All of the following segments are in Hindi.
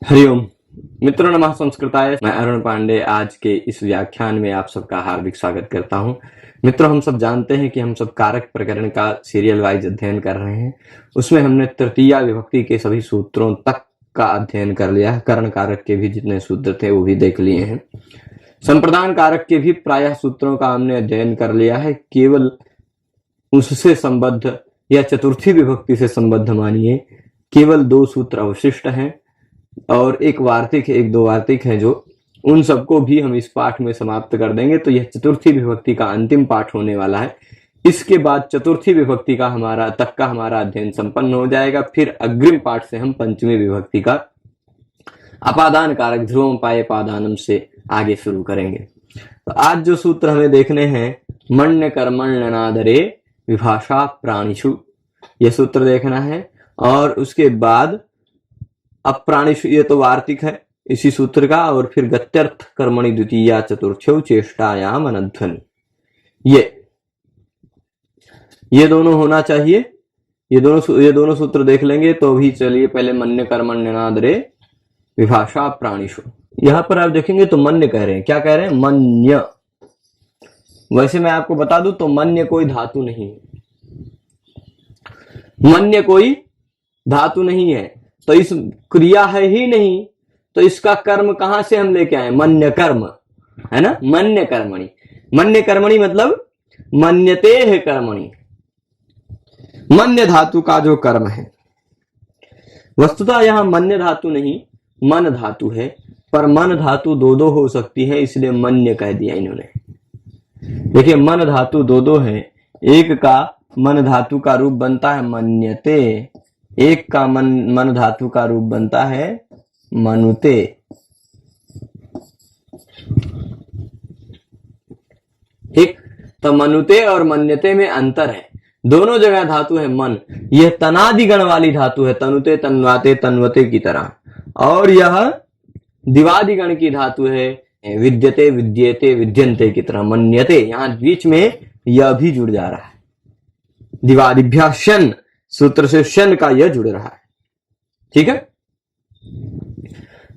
हरिओम मित्रों, नमः संस्कृताय। मैं अरुण पांडे आज के इस व्याख्यान में आप सबका हार्दिक स्वागत करता हूं। मित्रों, हम सब जानते हैं कि हम सब कारक प्रकरण का सीरियल वाइज अध्ययन कर रहे हैं। उसमें हमने तृतीया विभक्ति के सभी सूत्रों तक का अध्ययन कर लिया है। कर्ण कारक के भी जितने सूत्र थे वो भी देख लिए हैं। संप्रदान कारक के भी प्रायः सूत्रों का हमने अध्ययन कर लिया है। केवल उससे संबद्ध या चतुर्थी विभक्ति से संबद्ध मानिए केवल 2 सूत्र अवशिष्ट हैं और एक वार्तिक है, एक 2 वार्तिक हैं, जो उन सबको भी हम इस पाठ में समाप्त कर देंगे। तो यह चतुर्थी विभक्ति का अंतिम पाठ होने वाला है। इसके बाद चतुर्थी विभक्ति का हमारा अध्ययन संपन्न हो जाएगा। फिर अग्रिम पाठ से हम पंचमी विभक्ति का अपादान कारक ध्रुवम पाये पादानम से आगे शुरू करेंगे। तो आज जो सूत्र हमें देखने हैं, मण्य कर्मण्यनादरे विभाषा प्राणिषु, यह सूत्र देखना है। और उसके बाद अप्राणिषु, ये तो वार्तिक है इसी सूत्र का। और फिर गत्यर्थ कर्मणि द्वितीया चतुर्थ्यौ चेष्टायाम अनध्वनि, ये दोनों होना चाहिए। ये दोनों सूत्र देख लेंगे। तो भी चलिए पहले मन्य कर्मण्यनादरे विभाषा प्राणिषु। यहां पर आप देखेंगे तो मन्य कह रहे हैं। क्या कह रहे हैं? मन्य। वैसे मैं आपको बता दूं तो मन्य कोई धातु नहीं है। मन्य कोई धातु नहीं है, तो इस क्रिया है ही नहीं, तो इसका कर्म कहां से हम लेके आए? मन्य कर्म, है ना। मन्य कर्मणि, मन्य कर्मणि मतलब मन्यते है कर्मणि, मन्य धातु का जो कर्म है। वस्तुतः यहां मन्य धातु नहीं, मन धातु है। पर मन धातु 2 हो सकती है, इसलिए मन्य कह दिया इन्होंने। देखिए, मन धातु 2 है। एक का मन धातु का रूप बनता है मन्यते, एक का मन धातु का रूप बनता है मनुते। ठीक, तो मनुते और मन्यते में अंतर है। दोनों जगह धातु है मन। यह तनादिगण वाली धातु है, तनुते तन्वाते तन्वते की तरह। और यह दिवादिगण की धातु है, विद्यते विद्येते विद्यन्ते की तरह। मन्यते, यहां बीच में यह भी जुड़ जा रहा है। दिवादिभ्यः शन सूत्र से शन का यह जुड़ रहा है। ठीक है,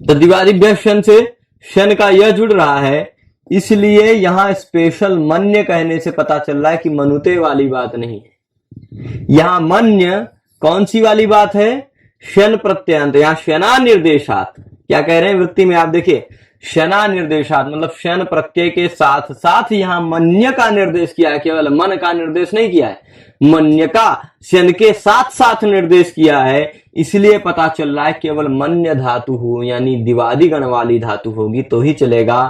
तो दिवादिभ्यः शन से शन का यह जुड़ रहा है। इसलिए यहां स्पेशल मन्य कहने से पता चल रहा है कि मनुते वाली बात नहीं है। यहां मन्य कौन सी वाली बात है? शन प्रत्यंत, यहां शना निर्देशात। क्या कह रहे हैं वृत्ति में? आप देखिए, शना निर्देशात मतलब शन प्रत्यय के साथ साथ यहां मन्य का निर्देश किया है। केवल मन का निर्देश नहीं किया है, मन्य का शन के साथ साथ निर्देश किया है। इसलिए पता चल रहा है केवल मन्य धातु हो, यानी दिवादिगण वाली धातु होगी तो ही चलेगा।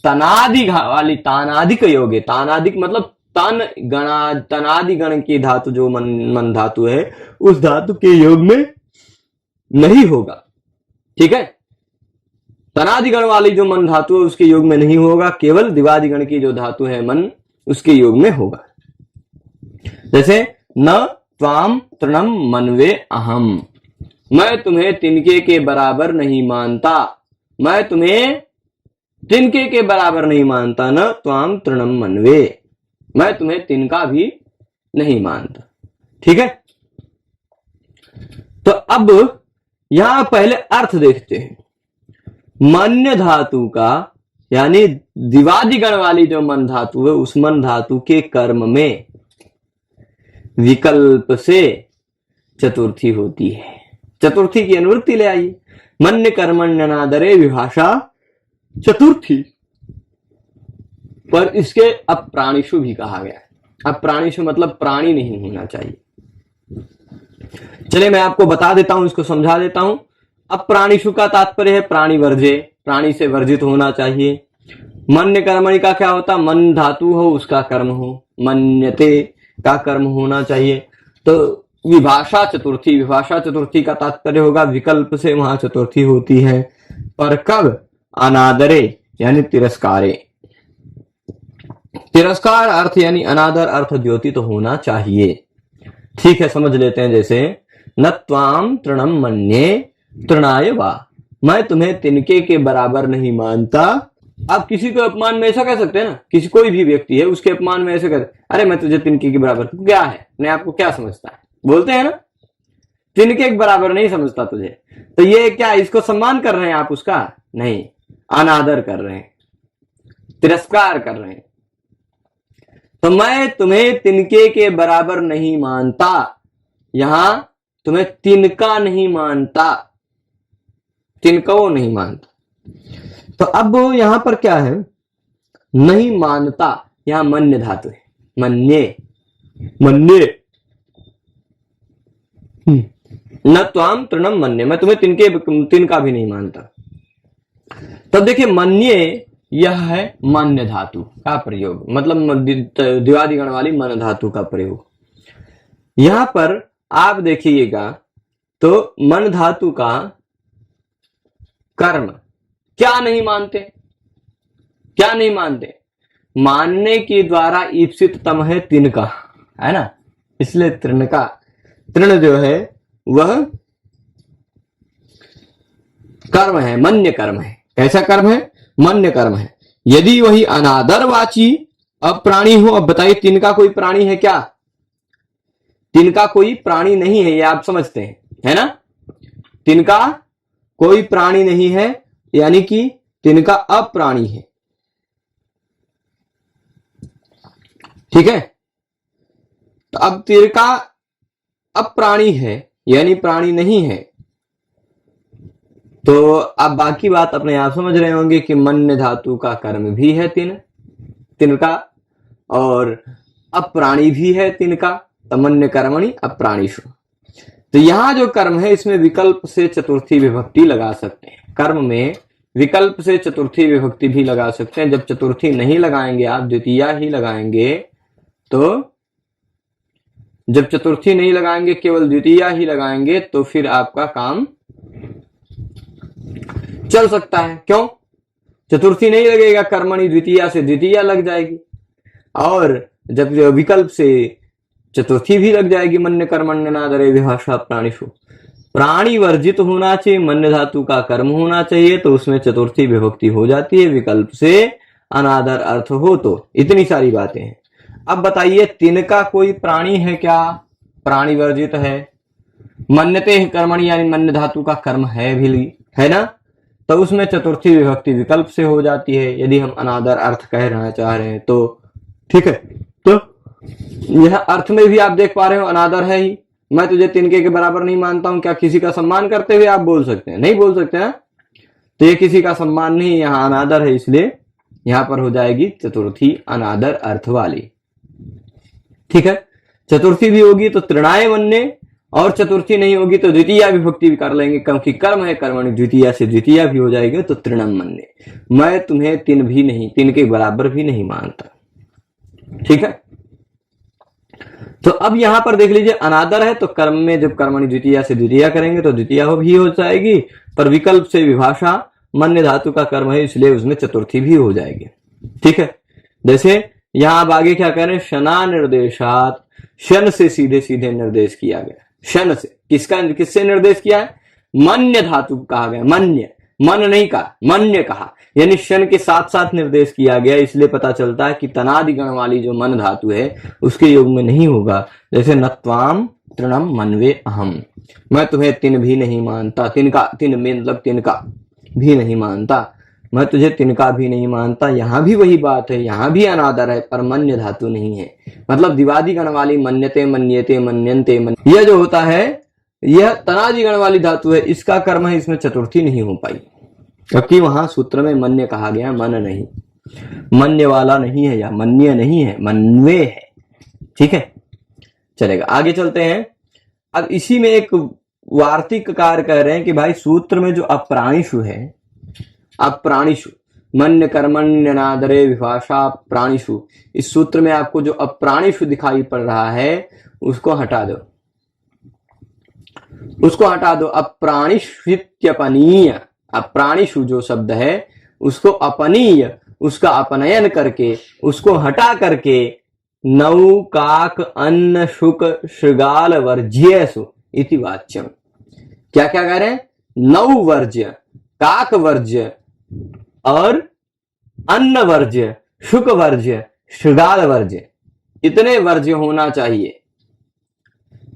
तनादि वाली, तानादिक योग है। तानादिक मतलब तनादिगण की धातु जो मन धातु है, उस धातु के योग में नहीं होगा। ठीक है, तनादिगण वाली जो मन धातु है उसके योग में नहीं होगा। केवल दिवादिगण की जो धातु है मन, उसके योग में होगा। जैसे न त्वाम तृणम मनवे अहम, मैं तुम्हें तिनके के बराबर नहीं मानता। मैं तुम्हें तिनके के बराबर नहीं मानता। न त्वाम तृणम मनवे, मैं तुम्हें तिनका भी नहीं मानता। ठीक है, तो अब यहां पहले अर्थ देखते हैं। मन्य धातु का, यानी दिवादिगण वाली जो मन धातु है, उस मन धातु के कर्म में विकल्प से चतुर्थी होती है। चतुर्थी की अनुवृत्ति ले आइए। मन्य कर्मण्यनादरे विभाषा चतुर्थी, पर इसके अप्राणिषु भी कहा गया है। अप्राणिषु मतलब प्राणी नहीं होना चाहिए। चलिए मैं आपको बता देता हूं, इसको समझा देता हूं। अप्राणिषु का तात्पर्य है प्राणी वर्ज्य, प्राणी से वर्जित होना चाहिए। मन्य कर्मणि का क्या होता? मन धातु हो, उसका कर्म हो। मन्यते का कर्म होना चाहिए। तो विभाषा चतुर्थी, विभाषा चतुर्थी का तात्पर्य होगा विकल्प से वहां चतुर्थी होती है। पर कब? अनादरे यानी तिरस्कारे। तिरस्कार अर्थ यानी अनादर अर्थ द्योतित तो होना चाहिए। ठीक है, समझ लेते हैं। जैसे न त्वाम तृणम मन्ये तृणाय वा, मैं तुम्हें तिनके के बराबर नहीं मानता। आप किसी को अपमान में ऐसा कह सकते हैं ना, किसी कोई भी व्यक्ति है उसके अपमान में ऐसे कहते, अरे मैं तुझे तिनके के बराबर, क्या है, अपने आप को क्या समझता है, बोलते हैं ना। तिनके के बराबर नहीं समझता तुझे, तो ये क्या इसको सम्मान कर रहे हैं आप उसका? नहीं, अनादर कर रहे हैं, तिरस्कार कर रहे हैं। तो मैं तुम्हें तिनके के बराबर नहीं मानता, यहां तुम्हें तिनका नहीं मानता, तिनको नहीं मानता। तो अब यहां पर क्या है, नहीं मानता, यहां मन्य धातु है, मन्ये, मन्ये न त्वाम तृणम मन्ये, मैं तुम्हें तिनका भी नहीं मानता। तब देखिए मन्ये यह है मन्य धातु का प्रयोग, मतलब द्विआदि गण वाली मन धातु का प्रयोग। यहां पर आप देखिएगा तो मन धातु का कर्म क्या नहीं मानते, क्या नहीं मानते? मानने के द्वारा ईप्सित तम है तिनका, है ना, इसलिए तृणका, तृण जो है वह कर्म है, मन्य कर्म है। कैसा कर्म है? मन्य कर्म है। यदि वही अनादरवाची अब प्राणी हो, अब बताइए तिनका कोई प्राणी है क्या? तिनका कोई प्राणी नहीं है, ये आप समझते हैं, है ना, तिनका कोई प्राणी नहीं है, यानी कि तिनका अप्राणी है, ठीक है। तो अब तिनका अप्राणी है यानी प्राणी नहीं है, तो आप बाकी बात अपने आप समझ रहे होंगे कि मन्य धातु का कर्म भी है तिनका, और अप्राणी भी है तिनका, तमन्य कर्मणि अप्राणीषु। तो यहां जो कर्म है इसमें विकल्प से चतुर्थी विभक्ति लगा सकते हैं, कर्म में विकल्प से चतुर्थी विभक्ति भी लगा सकते हैं। जब चतुर्थी नहीं लगाएंगे आप, द्वितीया ही लगाएंगे, तो जब चतुर्थी नहीं लगाएंगे, केवल द्वितीया ही लगाएंगे, तो फिर आपका काम चल सकता है। क्यों? चतुर्थी नहीं लगेगा, कर्मणि द्वितीया से द्वितीया लग जाएगी, और जब विकल्प से चतुर्थी भी लग जाएगी, मन्य कर्मण्य नादरे विभाषा प्राणिषु, प्राणी वर्जित होना चाहिए, मन्य धातु का कर्म होना चाहिए, तो उसमें चतुर्थी विभक्ति हो जाती है, विकल्प से अनादर अर्थ हो तो। इतनी सारी बातें हैं। अब बताइए तिनका कोई प्राणी है क्या? प्राणी वर्जित है, मन्यते कर्मणि यानी मन्य धातु का कर्म है भी, है ना, तो उसमें चतुर्थी विभक्ति विकल्प से हो जाती है, यदि हम अनादर अर्थ कहना चाह रहे हैं तो, ठीक है। तो यह अर्थ में भी आप देख पा रहे हो अनादर है ही, मैं तुझे तिनके के बराबर नहीं मानता हूं, क्या किसी का सम्मान करते हुए आप बोल सकते हैं? नहीं बोल सकते हैं, तो ये किसी का सम्मान नहीं, यहां अनादर है, इसलिए यहां पर हो जाएगी चतुर्थी अनादर अर्थ वाली, ठीक है। चतुर्थी भी होगी तो तृणाय मन्ये, और चतुर्थी नहीं होगी तो द्वितीया विभक्ति भी कर लेंगे, क्योंकि कर्म है, कर्मणि द्वितीया से द्वितीया भी हो जाएगी, तो तृणम मन्ये, मैं तुम्हें तिन भी नहीं, तिन के बराबर भी नहीं मानता, ठीक है। तो अब यहां पर देख लीजिए अनादर है, तो कर्म में जब कर्मणि द्वितीया से द्वितीया करेंगे तो द्वितीया भी हो जाएगी, पर विकल्प से विभाषा मन्य धातु का कर्म है, इसलिए उसमें चतुर्थी भी हो जाएगी, ठीक है। जैसे यहां अब आगे क्या कह रहे हैं, शना निर्देशात, शन से सीधे सीधे निर्देश किया गया, शन से, किससे निर्देश किया है? मन्य धातु कहा गया, मन्य, मन नहीं कहा, मन्य कहा, यानी शन के साथ साथ निर्देश किया गया, इसलिए पता चलता है कि तनादि गण वाली जो मन धातु है उसके योग में नहीं होगा। जैसे नत्वाम तृणम मन्वे अहम, मैं तुम्हें तिन भी नहीं मानता, तिनका, तिन मतलब तिनका भी नहीं मानता, मैं तुझे तिनका भी नहीं मानता। यहां भी वही बात है, यहां भी अनादर है, पर मन्य धातु नहीं है, मतलब दिवादी गण वाली मन्यते मन्यते मन्यन्ते यह जो होता है यह तनादि गण वाली धातु है, इसका कर्म है, इसमें चतुर्थी नहीं हो पाई, क्योंकि वहां सूत्र में मन्य कहा गया, मन नहीं, मन्य वाला नहीं है, या मन्य नहीं है, मन्वे है, ठीक है। चलेगा, आगे चलते हैं। अब इसी में एक वार्तिक कार्य कह रहे हैं कि भाई सूत्र में जो अप्राणिषु है, अप्राणिषु, मन्य कर्मण्य नादरे विभाषा प्राणिषु, इस सूत्र में आपको जो अप्राणिषु दिखाई पड़ रहा है उसको हटा दो, उसको हटा दो। अप्राणिष्वित्यपनीय, अप्राणिषु जो शब्द है उसको अपनीय, उसका अपनयन करके, उसको हटा करके नौ काक अन्न शुक श्रृगाल वर्ज्यसु इति वाच्यम। क्या क्या कह रहे हैं? नौ वर्ज्य, काक वर्ज्य और अन्न वर्ज्य, शुक वर्ज्य, श्रृगाल वर्ज्य, इतने वर्ज्य होना चाहिए,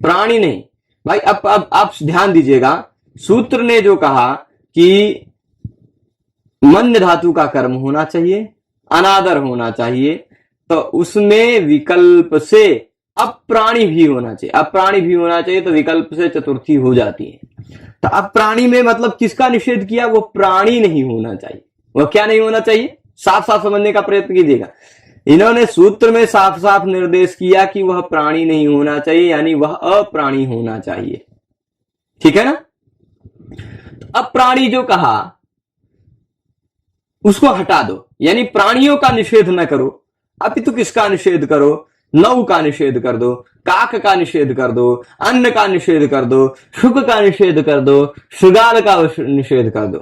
प्राणी नहीं। भाई अब आप ध्यान दीजिएगा, सूत्र ने जो कहा कि मन्य धातु का कर्म होना चाहिए, अनादर होना चाहिए, तो उसमें विकल्प से अप्राणी भी होना चाहिए। अप्राणी भी होना चाहिए तो विकल्प से चतुर्थी हो जाती है। तो अप्राणी में मतलब किसका निषेध किया? वो प्राणी नहीं होना चाहिए। वह क्या नहीं होना चाहिए? साफ साफ समझने का प्रयत्न कीजिएगा। इन्होंने सूत्र में साफ साफ निर्देश किया कि वह प्राणी नहीं होना चाहिए, यानी वह अप्राणी होना चाहिए। ठीक है ना? अप्राणी जो कहा उसको हटा दो, यानी प्राणियों का निषेध न करो, अपितु किसका निषेध करो? नौ का निषेध कर दो, काक का निषेध कर दो, अन्न का निषेध कर दो, शुक का निषेध कर दो, शृगाल का निषेध कर दो।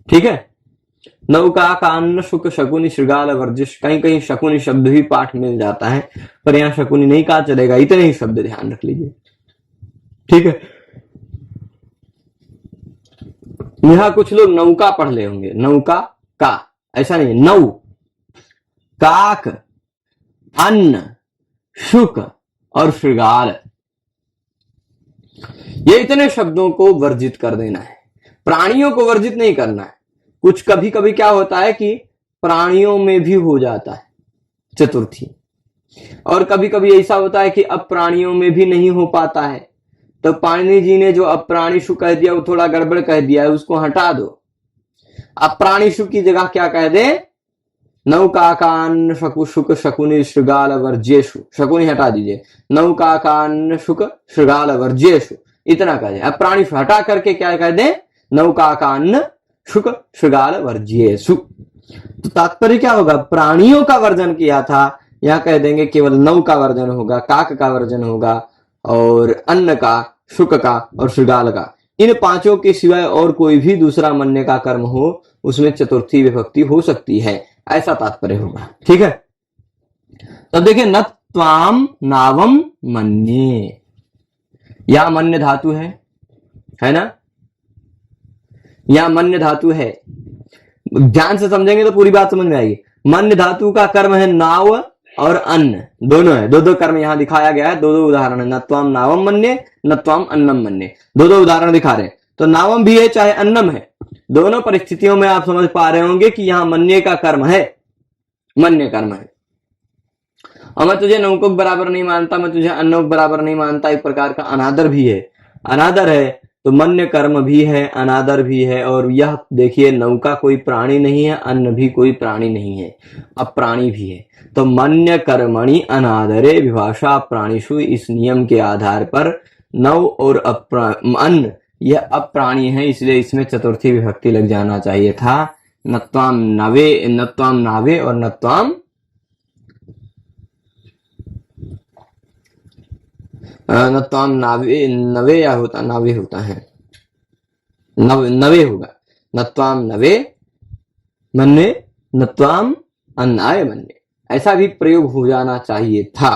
ठीक है? नौका का अन्न शुक शकुनी शृगाल वर्जिश। कहीं कहीं शकुनी शब्द भी पाठ मिल जाता है, पर यहां शकुनी नहीं कहा चलेगा, इतने ही शब्द ध्यान रख लीजिए। ठीक है? यहां कुछ लोग नौका पढ़ ले होंगे, नौका का, ऐसा नहीं, नौ, काक, अन्न, शुक और शृगाल, ये इतने शब्दों को वर्जित कर देना है, प्राणियों को वर्जित नहीं करना है। कुछ कभी कभी क्या होता है कि प्राणियों में भी हो जाता है चतुर्थी, और कभी कभी ऐसा होता है कि अप्राणियों में भी नहीं हो पाता है। तो पाणिनि जी ने जो अप्राणिशु कह दिया वो थोड़ा गड़बड़ कह दिया है, उसको हटा दो। अप्राणिशु की जगह क्या कह दे? नौकाकान शकु शुक शकुनि शृगाल वर्ज्येषु, शकुनि हटा दीजिए, नौकाकान शुक शृगाल वर्ज्येषु, इतना कह दे। अप्राणिशु हटा करके क्या कह दे? नौकाकान शुक शृगाल वर्ज्येषु। तो तात्पर्य क्या होगा? प्राणियों का वर्जन किया था, यहां कह देंगे केवल नौ का वर्जन होगा, काक का वर्जन होगा, और अन्न का, शुक का और शृगाल का। इन पांचों के सिवाय और कोई भी दूसरा मन्य का कर्म हो उसमें चतुर्थी विभक्ति हो सकती है, ऐसा तात्पर्य होगा। ठीक है? तब देखिए, न त्वाम नावम मन्ये, या मन्य धातु है ना? या मन्य धातु है, ध्यान से समझेंगे तो पूरी बात समझ में आएगी। मन्य धातु का कर्म है नाव और अन्न, दोनों है, दो दो कर्म यहां दिखाया गया है, दो दो उदाहरण है, न त्वाम नावम मन्ये, न त्वाम अन्नम मन्ये, दो दो उदाहरण दिखा रहे हैं। तो नावम भी है चाहे अन्नम है, दोनों परिस्थितियों में आप समझ पा रहे होंगे कि यहां मन्य का कर्म है, मन्य कर्म है। और मैं तुझे नौकों बराबर नहीं मानता, मैं तुझे अन्नों बराबर नहीं मानता, एक प्रकार का अनादर भी है। अनादर है तो मन्य कर्म भी है, अनादर भी है। और यह देखिए, नौका कोई प्राणी नहीं है, अन्न भी कोई प्राणी नहीं है, अप्राणी भी है। तो मन्य कर्मणि अनादरे विभाषा प्राणिषु, इस नियम के आधार पर नौ और अन्न यह अप्राणी है, इसलिए इसमें चतुर्थी विभक्ति लग जाना चाहिए था। नत्वाम नवे, नत्वाम नावे और नत्वाम नत्वाम नावे, नवे या होता, नावे होता है, नवे होगा, नत्वाम नवे मन्ये, नत्वाम अन्नाय मन्ये, ऐसा भी प्रयोग हो जाना चाहिए था,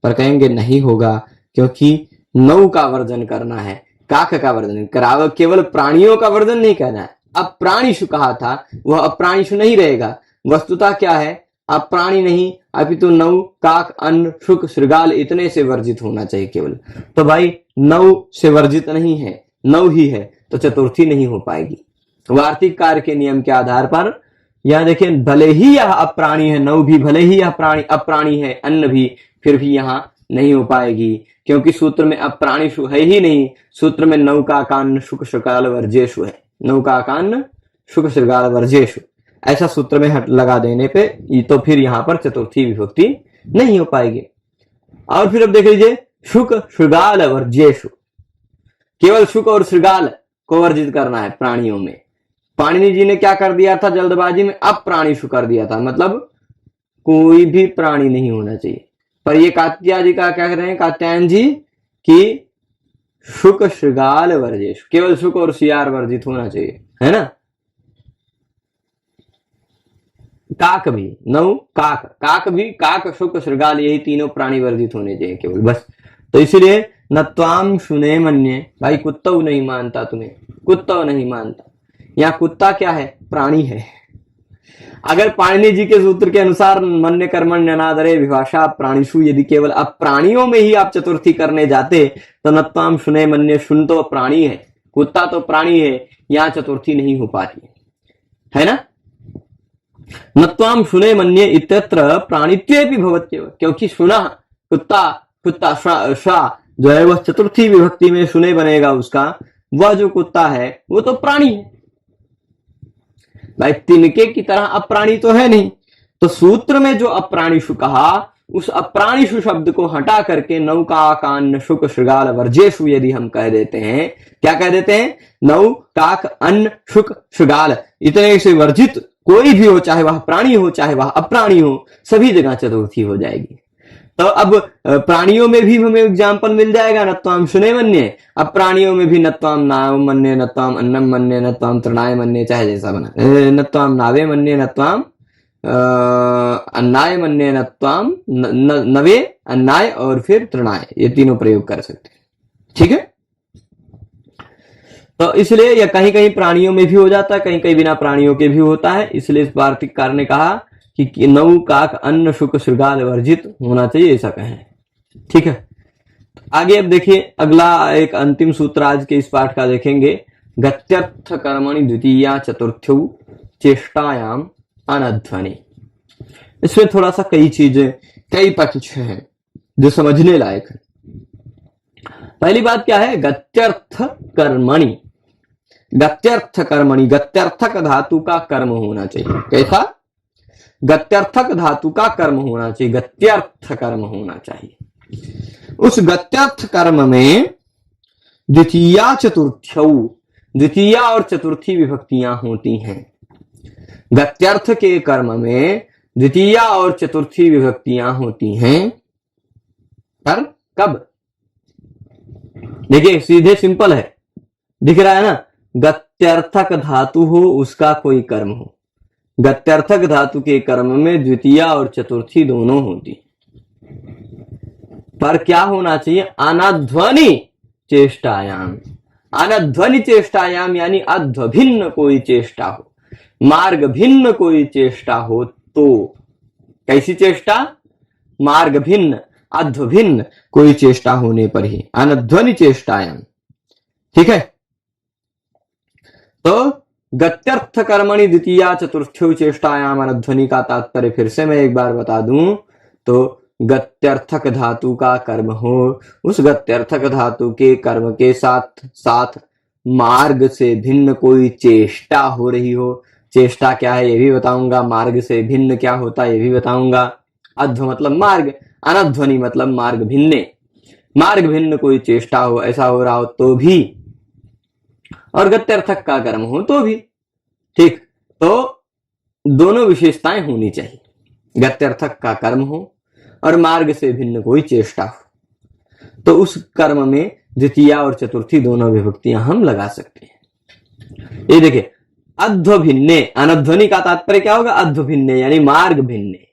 पर कहेंगे नहीं होगा, क्योंकि नौ का वर्जन करना है, काक का वर्जन कराव, केवल प्राणियों का वर्जन नहीं करना है। अब प्राणिशु कहा था, वह अप्राणिशु नहीं रहेगा। वस्तुतः क्या है? अप्राणी नहीं, अपितु नौ, काक, अन्न, शुक, शृगाल, इतने से वर्जित होना चाहिए केवल। तो भाई नौ से वर्जित नहीं है, नौ ही है, तो चतुर्थी नहीं हो पाएगी। वार्तिक कार्य के नियम के आधार पर यहां देखिए, भले ही यह अप्राणी है, नौ भी भले ही यह अप्राणी है, अन्न भी, फिर भी यहां नहीं हो पाएगी, क्योंकि सूत्र में अप्राणिशु है ही नहीं। सूत्र में नौकाकान शुक शृगाल वर्जेशु है, नौकाकान शुक शृगाल वर्जेशु, ऐसा सूत्र में हट लगा देने पे तो फिर यहां पर चतुर्थी विभक्ति नहीं हो पाएगी। और फिर अब देख लीजिए, शुक शृगाल वर्जेशु, केवल शुक और शृगाल को वर्जित करना है प्राणियों में। पाणिनि जी ने क्या कर दिया था जल्दबाजी में? अप्राणिशु कर दिया था, मतलब कोई भी प्राणी नहीं होना चाहिए। पर ये कात्यायन जी का क्या कह रहे हैं, कात्यायन जी, कि शुक शृगाल वर्जेशु, केवल शुक और शियार वर्जित होना चाहिए, है ना? काक भी, नौ, काक, काक भी, काक, शुक, शृगाल, यही तीनों प्राणी वर्जित होने चाहिए केवल, बस। तो इसलिए नत्वाम शुने मन्ये, भाई कुत्ता नहीं मानता तुम्हें, कुत्ता नहीं मानता। यहाँ कुत्ता क्या है? प्राणी है। अगर पाणिनि जी के सूत्र के अनुसार मन्य कर्मण्यनादरे विभाषा प्राणिषु, यदि केवल अब प्राणियों में ही आप चतुर्थी करने जाते तो नत्वाम शुने मन्य, शुन तो प्राणी है, कुत्ता तो प्राणी है, यहाँ चतुर्थी नहीं हो पाती है ना। नत्वाम शुने मन्ये इत्यत्र प्राणित्वेपि भवत्येव, क्योंकि शुना कुत्ता, कुत्ता शा जो है वह चतुर्थी विभक्ति में शुने बनेगा उसका, वह जो कुत्ता है वो तो प्राणी है भाई, तिनके की तरह अप्राणी तो है नहीं। तो सूत्र में जो अप्राणिषु कहा, उस अप्राणिषु शब्द को हटा करके नौका कान शुक श्रृगाल वर्जेशु यदि हम कह देते हैं, क्या कह देते हैं, नौ काक अन्न शुक श्रृगाल, इतने से वर्जित कोई भी हो, चाहे वह प्राणी हो चाहे वह अप्राणी हो, सभी जगह चतुर्थी हो जाएगी। तो अब प्राणियों में भी हमें एग्जाम्पल मिल जाएगा, नत्वाम शुने मन्ये, अब प्राणियों में भी नत्वाम नाम मन्ये, नत्वाम अन्नम मन्ये, नत्वाम तृणाय मन्ये, चाहे जैसा बना, नत्वाम नावे मन्ये, नत्वाम अन्नाय मन्ये, नत्वाम नवे अन्नाय और फिर तृणाय, ये तीनों प्रयोग कर सकते हैं। ठीक है, तो इसलिए यह कहीं कहीं प्राणियों में भी हो जाता है, कहीं कहीं बिना प्राणियों के भी होता है। इसलिए इस वार्तिककार ने कहा कि नौ काक अन्न शुक श्रृगाल वर्जित होना चाहिए, ऐसा कहें। ठीक है, आगे अब देखिए अगला एक अंतिम सूत्र आज के इस पाठ का देखेंगे। गत्यर्थ कर्मणि द्वितीया चतुर्थ्यौ चेष्टायाम अनध्वनि। इसमें थोड़ा सा कई चीजें, कई पक्ष हैं जो समझने लायक है। पहली बात क्या है, गत्यर्थ कर्मणि, गत्यर्थ कर्मणि, गत्यर्थक धातु का कर्म होना चाहिए। कैसा, गत्यर्थक धातु का कर्म होना चाहिए, गत्यर्थ कर्म होना चाहिए। उस गत्यर्थ कर्म में द्वितीया चतुर्थ्यौ, द्वितीया और चतुर्थी विभक्तियां होती हैं। गत्यर्थ के कर्म में द्वितीया और चतुर्थी विभक्तियां होती हैं, पर कब, देखिए सीधे सिंपल है, दिख रहा है ना, गत्यर्थक धातु हो उसका कोई कर्म हो, गत्यर्थक धातु के कर्म में द्वितीया और चतुर्थी दोनों होती, पर क्या होना चाहिए, अनध्वनि चेष्टायाम, अनध्वनि चेष्टायाम यानी अध्व भिन्न कोई चेष्टा हो, मार्ग भिन्न कोई चेष्टा हो। तो कैसी चेष्टा, मार्ग भिन्न अध्व भिन्न कोई चेष्टा होने पर ही अनध्वनि चेष्टायाम। ठीक है, तो गत्यर्थ कर्मणि द्वितीया चतुर्थ्यो चेष्टायाम अनध्वनि का तात्पर्य फिर से मैं एक बार बता दूं तो गत्यर्थक धातु का कर्म हो, उस गत्यर्थक धातु के कर्म के साथ साथ मार्ग से भिन्न कोई चेष्टा हो रही हो। चेष्टा क्या है ये भी बताऊंगा, मार्ग से भिन्न क्या होता है ये भी बताऊंगा। अध्व मतलब मार्ग, अनध्वनि मतलब मार्ग भिन्ने, मार्ग भिन्न कोई चेष्टा हो, ऐसा हो रहा हो तो भी, और गत्यर्थक का कर्म हो तो भी। ठीक, तो दोनों विशेषताएं होनी चाहिए, गत्यर्थक का कर्म हो और मार्ग से भिन्न कोई चेष्टा हो, तो उस कर्म में द्वितीया और चतुर्थी दोनों विभक्तियां हम लगा सकते हैं। ये देखिए, अध्व भिन्ने, अनध्वनि का तात्पर्य क्या होगा, अध्व भिन्ने यानी मार्ग भिन्ने।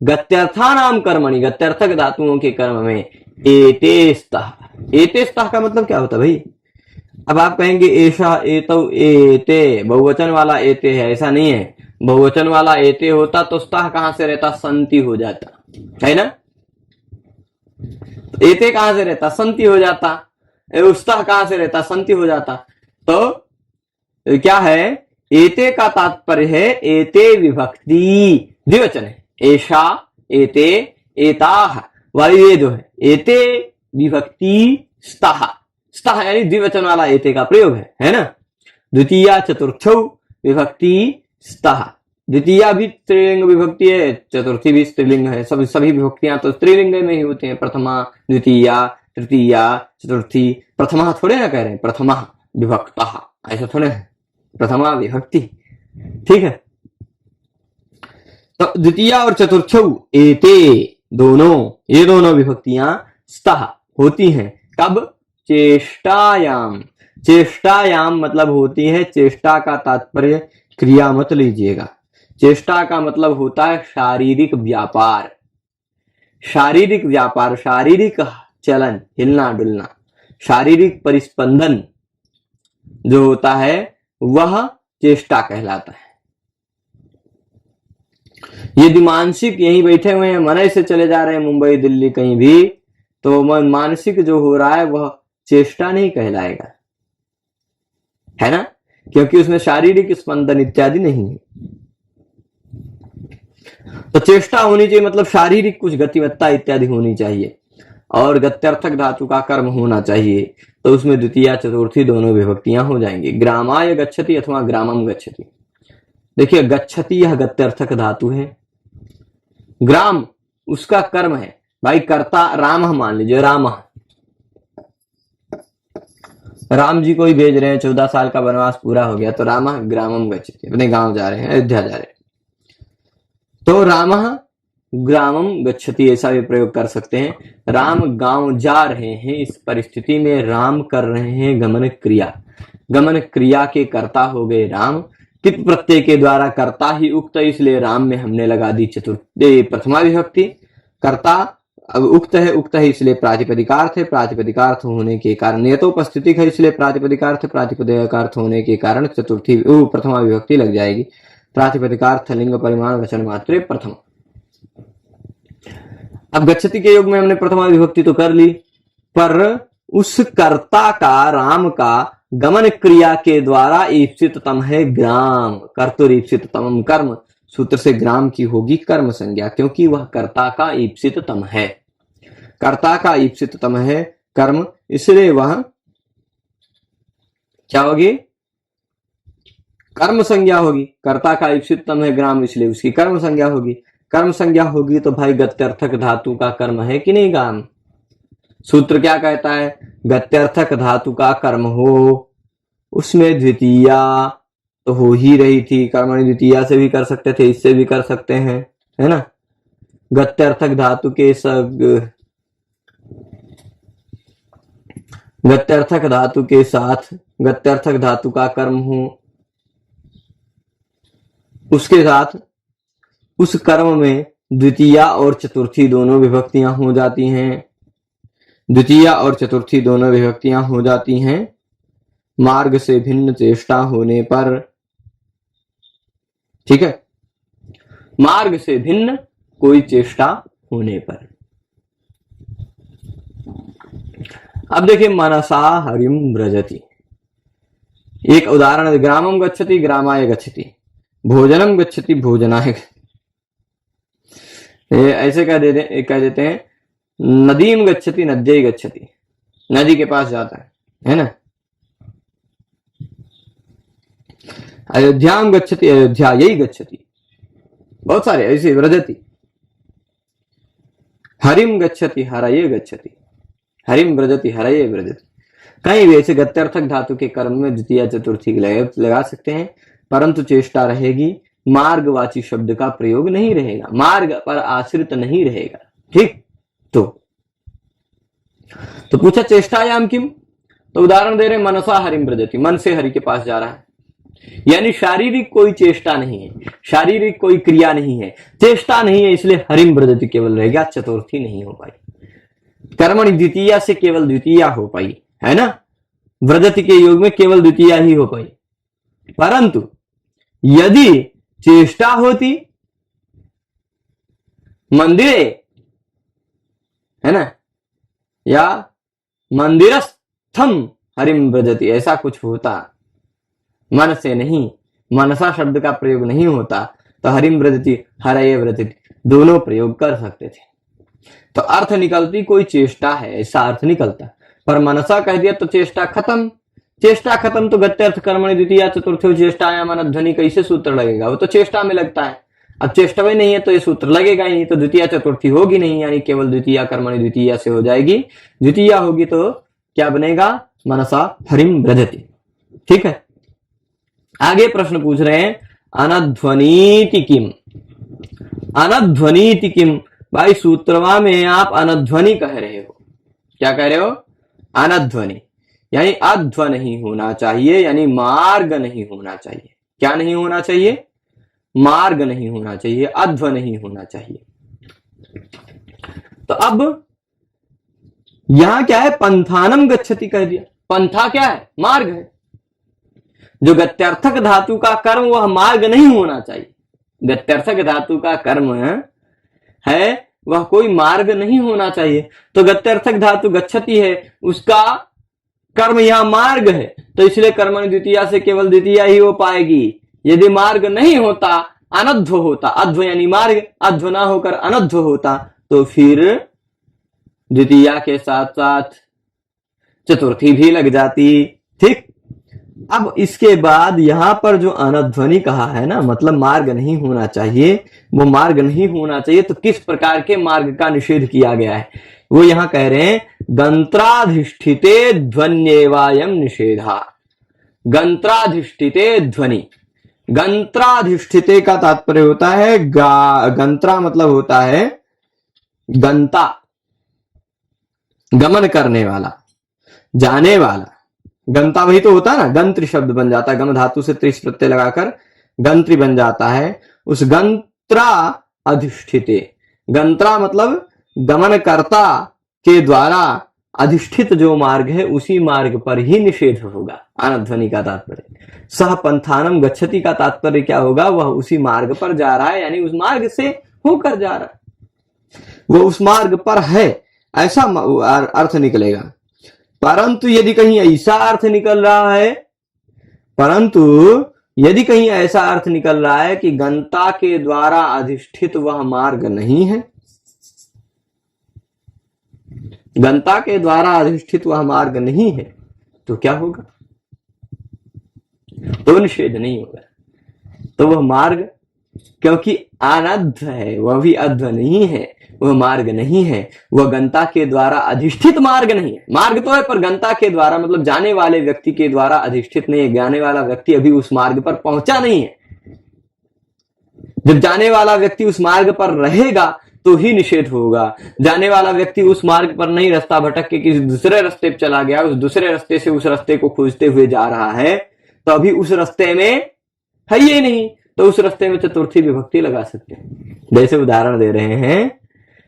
गत्यर्थानाम कर्मणि, गत्यर्थक धातुओं के कर्म में एतेस्तः, एतेस्तः का मतलब क्या होता है भाई, अब आप कहेंगे एषा एतौ एते, बहुवचन वाला एते है, ऐसा नहीं है। बहुवचन वाला एते होता तो स्तः कहां से रहता, संति हो जाता है ना, एते कहां से रहता, संति हो जाता, स्तः कहां से रहता, संति हो जाता। तो क्या है, एते का तात्पर्य है एते विभक्ति, द्विवचन है, एषा एते एताः वाली ये जो है एते विभक्ति स्तः, स्तः यानी द्विवचन वाला एते का प्रयोग है ना। द्वितीया चतुर्थौ विभक्ति स्तः, द्वितीया भी स्त्रीलिंग विभक्ति है, चतुर्थी भी स्त्रीलिंग है, सभी विभक्तियां तो स्त्रीलिंग में ही होती हैं, प्रथमा द्वितीया तृतीया चतुर्थी। प्रथमा थोड़े ना कह रहे हैं, प्रथमा विभक्तः, ऐसा थोड़े है, प्रथमा विभक्ति। ठीक है, तो द्वितीया और चतुर्थौ एते दोनों, ये दोनों विभक्तियां स्तः होती हैं कब, चेष्टायाम। चेष्टायाम मतलब होती है, चेष्टा का तात्पर्य क्रिया मत लीजिएगा, चेष्टा का मतलब होता है शारीरिक व्यापार, शारीरिक व्यापार, शारीरिक चलन, हिलना डुलना, शारीरिक परिस्पंदन जो होता है वह चेष्टा कहलाता है। यदि मानसिक यहीं बैठे हुए हैं, मनई से चले जा रहे हैं मुंबई दिल्ली कहीं भी, तो मानसिक जो हो रहा है वह चेष्टा नहीं कहलाएगा, है ना, क्योंकि उसमें शारीरिक स्पंदन इत्यादि नहीं है। तो चेष्टा होनी चाहिए, मतलब शारीरिक कुछ गतिवत्ता इत्यादि होनी चाहिए, और गत्यर्थक धातु का कर्म होना चाहिए। तो उसमें द्वितीया चतुर्थी दोनों विभक्तियां हो जाएंगी, ग्रामाय गच्छति अथवा ग्रामम गच्छति। देखिए गच्छति यह गत्यर्थक धातु है, ग्राम उसका कर्म है। भाई कर्ता राम मान लीजिए, राम जी को ही भेज रहे हैं, 14 साल का वनवास पूरा हो गया, तो राम ग्रामम गच्छति, अपने गांव जा रहे हैं, अयोध्या जा रहे हैं, तो राम ग्रामम गच्छति ऐसा भी प्रयोग कर सकते हैं। राम गांव जा रहे हैं, इस परिस्थिति में राम कर रहे हैं गमन क्रिया, गमन क्रिया के कर्ता हो गए राम, कित प्रत्यय के द्वारा कर्ता ही उक्त, इसलिए राम में हमने लगा दी प्रथमा विभक्ति। कर्ता अब उक्त है इसलिए प्रातिपदिकार्थ है, प्रातिपदिकार्थ होने के कारण नियतोपस्थितिक है, इसलिए प्रातिपदिकार्थ, प्रातिपदिकार्थ होने के कारण चतुर्थी प्रथमा विभक्ति लग जाएगी। प्रातिपदिकार्थ लिंग परिमाण वचन मात्रे प्रथम। अब गच्छति के योग में हमने प्रथमा विभक्ति तो कर ली, पर उस कर्ता का, राम का गमन क्रिया के द्वारा ईप्सिततम है ग्राम, कर्तुरीप्सिततमम कर्म, सूत्र से ग्राम की होगी कर्म संज्ञा, क्योंकि वह कर्ता का ईप्सिततम है, कर्ता का ईप्सिततम है कर्म, इसलिए वह क्या होगी, कर्म संज्ञा होगी। कर्ता का ईप्सिततम है ग्राम, इसलिए उसकी कर्म संज्ञा होगी। कर्म संज्ञा होगी तो भाई गत्यर्थक धातु का कर्म है कि नहीं ग्राम। सूत्र क्या कहता है, गत्यर्थक धातु का कर्म हो, उसमें द्वितीया तो हो ही रही थी, कर्मणि द्वितीया से भी कर सकते थे, इससे भी कर सकते हैं, है ना। गत्यर्थक धातु के गत्यर्थक धातु के साथ गत्यर्थक धातु का कर्म हो, उसके साथ उस कर्म में द्वितीया और चतुर्थी दोनों विभक्तियां हो जाती हैं, द्वितीया और चतुर्थी दोनों विभक्तियां हो जाती हैं मार्ग से भिन्न चेष्टा होने पर, ठीक है, मार्ग से भिन्न कोई चेष्टा होने पर। अब देखिए मनसा हरिम व्रजति, एक उदाहरण, ग्रामम गच्छति ग्रामाय गच्छति, भोजनम गच्छति भोजनाय, ऐसे कह देते हैं नदीम गच्छति नद्यै गच्छति, नदी के पास जाता है ना। अयोध्याम गच्छति अयोध्यायै गच्छति, बहुत सारे ऐसे, व्रजति, हरिम गच्छति हरये गच्छति, हरिम व्रजति हरये व्रजति। कहीं भी ऐसे गत्यर्थक धातु के कर्म में द्वितीय चतुर्थी लगा सकते हैं, परंतु चेष्टा रहेगी, मार्गवाची शब्द का प्रयोग नहीं रहेगा, मार्ग पर आश्रित नहीं रहेगा, ठीक। तो पूछा चेष्टायाम किम, तो उदाहरण दे रहे मनसा हरिम व्रजति, मन से हरि के पास जा रहा है, यानी शारीरिक कोई चेष्टा नहीं है, शारीरिक कोई क्रिया नहीं है, चेष्टा नहीं है, इसलिए हरिम व्रजति केवल रहेगा, चतुर्थी नहीं हो पाई, कर्मणि द्वितीया से केवल द्वितीया हो पाई, है ना। व्रजति के योग में केवल द्वितीया ही हो पाई, परंतु यदि चेष्टा होती मंदिरे, है ना, या मंदिरस्थम हरिम व्रजति, ऐसा कुछ होता, मन से नहीं, मनसा शब्द का प्रयोग नहीं होता, तो हरिम व्रजति हरये व्रजति दोनों प्रयोग कर सकते थे, तो अर्थ निकलती कोई चेष्टा है ऐसा अर्थ निकलता, पर मनसा कह दिया तो चेष्टा खत्म, चेष्टा खत्म, तो गत्यर्थ कर्मणि द्वितीया चतुर्थी चेष्टायाम अनध्वनि कैसे सूत्र लगेगा, वो तो चेष्टा में लगता है, अब चेष्टा भी नहीं है तो ये सूत्र लगेगा ही नहीं, तो द्वितीया चतुर्थी होगी नहीं, यानी केवल द्वितीया कर्मणि द्वितीया से हो जाएगी, द्वितीया होगी तो क्या बनेगा, मनसा हरिम व्रजति, ठीक है। आगे प्रश्न पूछ रहे हैं अनध्वनीति किम, अनध्वनीति किम, भाई सूत्रवा में आप अनध्वनि कह रहे हो, क्या कह रहे हो, अनध्वनि, यानी अध्व नहीं होना चाहिए, यानी मार्ग नहीं होना चाहिए, क्या नहीं होना चाहिए, मार्ग नहीं होना चाहिए, अध्व नहीं होना चाहिए। तो अब यहां क्या है, पंथानम गच्छति कह दिया, पंथा क्या है, मार्ग है, जो गत्यर्थक धातु का कर्म वह मार्ग नहीं होना चाहिए, गत्यर्थक धातु का कर्म है वह कोई मार्ग नहीं होना चाहिए। तो गत्यर्थक धातु गच्छति है, उसका कर्म यहाँ मार्ग है, तो इसलिए कर्मणि द्वितीया से केवल द्वितीया ही हो पाएगी। यदि मार्ग नहीं होता, अनध्व होता, अध्व यानी मार्ग, अध्व ना होकर अनध्व होता, तो फिर द्वितीया के साथ साथ चतुर्थी भी लग जाती। ठीक, अब इसके बाद यहां पर जो अनध्वनि कहा है ना, मतलब मार्ग नहीं होना चाहिए, वो मार्ग नहीं होना चाहिए। तो किस प्रकार के मार्ग का निषेध किया गया है, वो यहां कह रहे हैं, गंत्राधिष्ठिते ध्वन्येवायम निषेधा। गंत्राधिष्ठिते ध्वनि, गंत्राधिष्ठिते का तात्पर्य होता है गंत्रा मतलब होता है गंता, गमन करने वाला, जाने वाला। गंता वही तो होता है ना, गंत्र शब्द बन जाता है, गम धातु से त्रिश प्रत्यय लगाकर गंत्री बन जाता है। उस गंत्रा अधिष्ठिते, गंत्रा मतलब गमनकर्ता के द्वारा अधिष्ठित जो मार्ग है उसी मार्ग पर ही निषेध होगा। अनध्वनि का तात्पर्य सह पंथानम गच्छति का तात्पर्य क्या होगा, वह उसी मार्ग पर जा रहा है, यानी उस मार्ग से होकर जा रहा है, वो उस मार्ग पर है, ऐसा अर्थ निकलेगा। परंतु यदि कहीं ऐसा अर्थ निकल रहा है, परंतु यदि कहीं ऐसा अर्थ निकल रहा है कि गंता के द्वारा अधिष्ठित वह मार्ग नहीं है, गंता के द्वारा अधिष्ठित वह मार्ग नहीं है, तो क्या होगा, तो निषेध नहीं होगा। तो वह मार्ग क्योंकि अनध्व है, वह भी अध्व नहीं है, वह मार्ग नहीं है, वह गंता के द्वारा अधिष्ठित मार्ग नहीं है। मार्ग तो है पर गंता के द्वारा मतलब जाने वाले व्यक्ति के द्वारा अधिष्ठित नहीं है। जाने वाला व्यक्ति अभी उस मार्ग पर पहुंचा नहीं है। जब जाने वाला व्यक्ति उस मार्ग पर रहेगा तो ही निषेध होगा। जाने वाला व्यक्ति उस मार्ग पर नहीं, रास्ता भटक के किसी दूसरे रास्ते पर चला गया, उस दूसरे रास्ते से उस रास्ते को खोजते हुए जा रहा है, तो अभी उस रास्ते में है ये नहीं, तो उस रास्ते में चतुर्थी विभक्ति लगा सकते हैं। जैसे उदाहरण दे रहे हैं,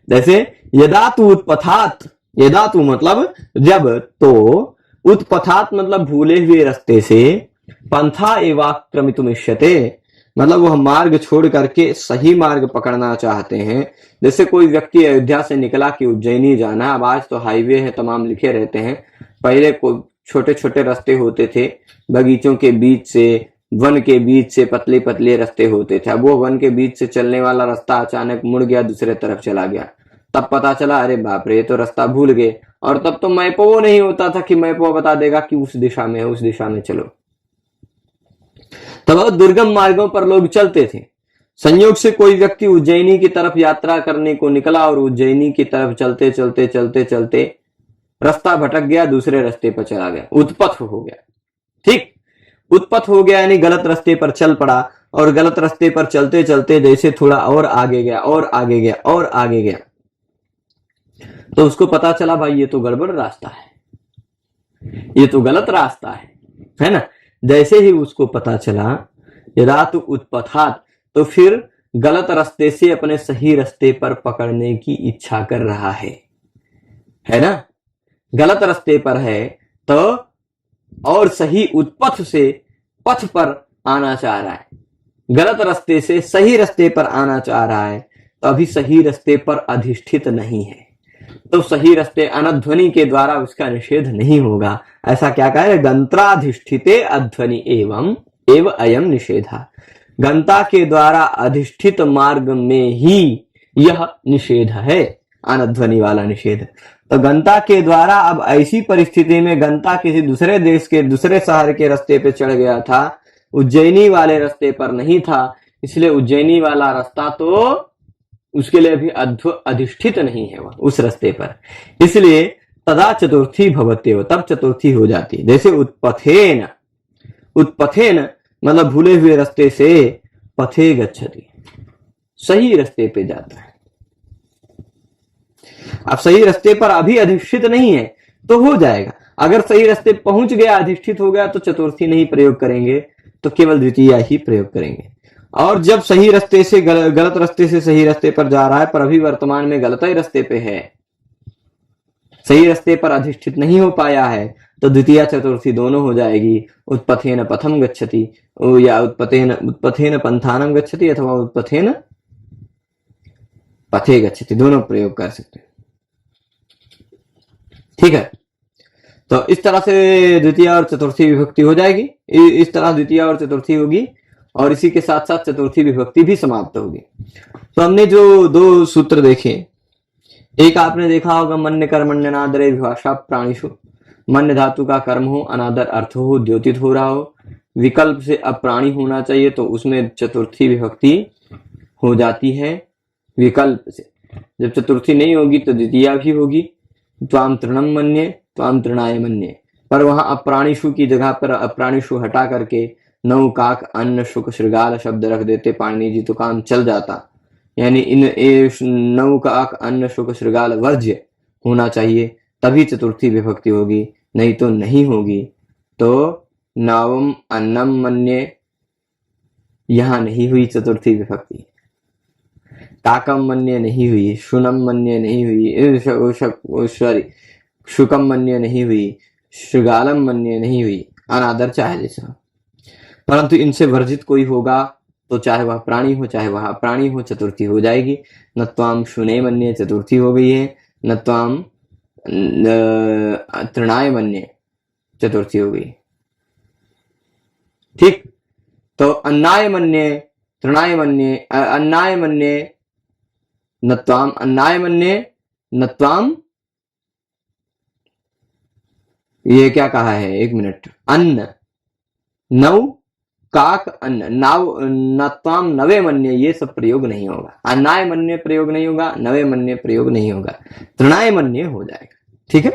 जैसे यदा तु उत्पथात, यदा तु मतलब जब, तो उत्पथात मतलब भूले हुए रास्ते से, पंथा एवाक्रमितुमिष्यते मतलब वह मार्ग छोड़ करके सही मार्ग पकड़ना चाहते हैं। जैसे कोई व्यक्ति अयोध्या से निकला कि उज्जैनी जाना, अब आज तो हाईवे है, तमाम लिखे रहते हैं, पहले छोटे छोटे रास्ते होते थे, बगीचों के बीच से, वन के बीच से पतले पतले रास्ते होते थे। अब वो वन के बीच से चलने वाला रास्ता अचानक मुड़ गया, दूसरे तरफ चला गया, तब पता चला अरे बाप रे ये तो रास्ता भूल गए। और तब तो मैपो वो नहीं होता था कि मैपो बता देगा कि उस दिशा में है, उस दिशा में चलो। तब बहुत दुर्गम मार्गों पर लोग चलते थे। संयोग से कोई व्यक्ति उज्जैनी की तरफ यात्रा करने को निकला और उज्जैनी की तरफ चलते चलते चलते चलते रास्ता भटक गया, दूसरे रास्ते पर चला गया, उत्पथ हो गया। ठीक, उत्पथ हो गया यानी गलत रास्ते पर चल पड़ा, और गलत रास्ते पर चलते चलते जैसे थोड़ा और आगे गया और आगे गया और आगे गया, तो उसको पता चला भाई ये तो गड़बड़ रास्ता है, ये तो गलत रास्ता है ना। जैसे ही उसको पता चला यदा तु उत्पथात, तो फिर गलत रास्ते से अपने सही रास्ते पर पकड़ने की इच्छा कर रहा है ना। गलत रास्ते पर है तो और सही उत्पथ से पथ पर आना चाह रहा है, गलत रास्ते से सही रास्ते पर आना चाह रहा है, तो अभी सही रास्ते पर अधिष्ठित नहीं है, तो सही रास्ते अनध्वनि के द्वारा उसका निषेध नहीं होगा। ऐसा क्या कहा है, गंत्राधिष्ठिते अध्वनि एवं एव अयम निषेधा, गंता के द्वारा अधिष्ठित मार्ग में ही यह निषेध है, अनध्वनि वाला निषेध। तो गंता के द्वारा, अब ऐसी परिस्थिति में गंता किसी दूसरे देश के दूसरे शहर के रास्ते पे चढ़ गया था, उज्जैनी वाले रास्ते पर नहीं था, इसलिए उज्जैनी वाला रास्ता तो उसके लिए अभी अधिष्ठित नहीं है वह उस रास्ते पर, इसलिए तदा चतुर्थी भवत्येव, तब चतुर्थी हो जाती। जैसे उत्पथेन, उत्पथेन मतलब भूले हुए रास्ते से, पथे गच्छति सही रास्ते पे जाता है। अब सही रास्ते पर अभी अधिष्ठित नहीं है तो हो जाएगा, अगर सही रास्ते पहुंच गया, अधिष्ठित हो गया, तो चतुर्थी नहीं प्रयोग करेंगे, तो केवल द्वितीया ही प्रयोग करेंगे। और जब सही रास्ते से गलत रास्ते से सही रास्ते पर जा रहा है, पर अभी वर्तमान में गलत ही रास्ते पे है, सही रास्ते पर अधिष्ठित नहीं हो पाया है, तो द्वितीया चतुर्थी दोनों हो जाएगी। उत्पथेन पथम गच्छति या उत्पथेन पंथानम गच्छति अथवा उत्पथेन पथे गच्छति, दोनों प्रयोग कर सकते हैं। ठीक है, तो इस तरह से द्वितीय और चतुर्थी विभक्ति हो जाएगी। इस तरह द्वितीय और चतुर्थी होगी और इसी के साथ साथ चतुर्थी विभक्ति भी समाप्त होगी। तो हमने जो दो सूत्र देखे, एक आपने देखा होगा मन्य कर्मण्यनादरे विभाषा प्राणिषु, मन्य धातु का कर्म हो, अनादर अर्थ हो, द्योतित हो रहा हो, विकल्प से अप्राणी होना चाहिए, तो उसमें चतुर्थी विभक्ति हो जाती है विकल्प से। जब चतुर्थी नहीं होगी तो द्वितीया भी होगी, त्वाम तृणम मन्ये त्वाम तृणाय मन्ये, पर वहां अप्राणिषु की जगह पर अप्राणिषु हटा करके नौ काक अन्न शुक श्रृगाल शब्द रख देते पाणिनि जी तो काम चल जाता। यानी इन नौ काक अन्न शुक श्रृगाल वर्ज्य होना चाहिए, तभी चतुर्थी विभक्ति होगी, नहीं तो नहीं होगी। तो नवम अन्नम मन्ये यहां नहीं हुई चतुर्थी विभक्ति, काकम मन्ये नहीं हुई, शुनम मन्ये नहीं हुई, सॉरी शुकम मन्ये नहीं हुई, श्रृगालम मन्ये नहीं हुई, अनादर चाहे जैसा। परंतु इनसे वर्जित कोई होगा तो चाहे वह प्राणी हो चाहे वह अप्राणी हो, चतुर्थी हो जाएगी। न त्वाम शुने मन्ये चतुर्थी हो गई है, न त्वाम तृणाय मन्ये चतुर्थी हो गई। ठीक, तो अन्नाय मन्ये तृणाय मन्ये अन्नाय मन्ये न त्वाम अन्नाय मन्ये न त्वाम, ये क्या कहा है, एक मिनट, अन्न नौ काक अन्न नाव नत्वाम नवे मन्ये, ये सब प्रयोग नहीं होगा। अन्नाय मन्ये प्रयोग नहीं होगा, नवे मन्ये प्रयोग नहीं होगा, तृणाय मन्ये हो जाएगा। ठीक है,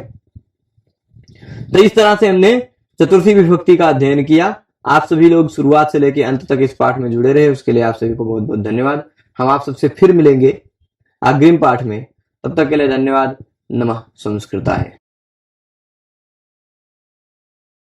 तो इस तरह से हमने चतुर्थी विभक्ति का अध्ययन किया। आप सभी लोग शुरुआत से लेकर अंत तक इस पाठ में जुड़े रहे, उसके लिए आप सभी को बहुत बहुत धन्यवाद। हम आप सबसे फिर मिलेंगे अग्रिम पाठ में, तब तक के लिए धन्यवाद। नमः संस्कृताय।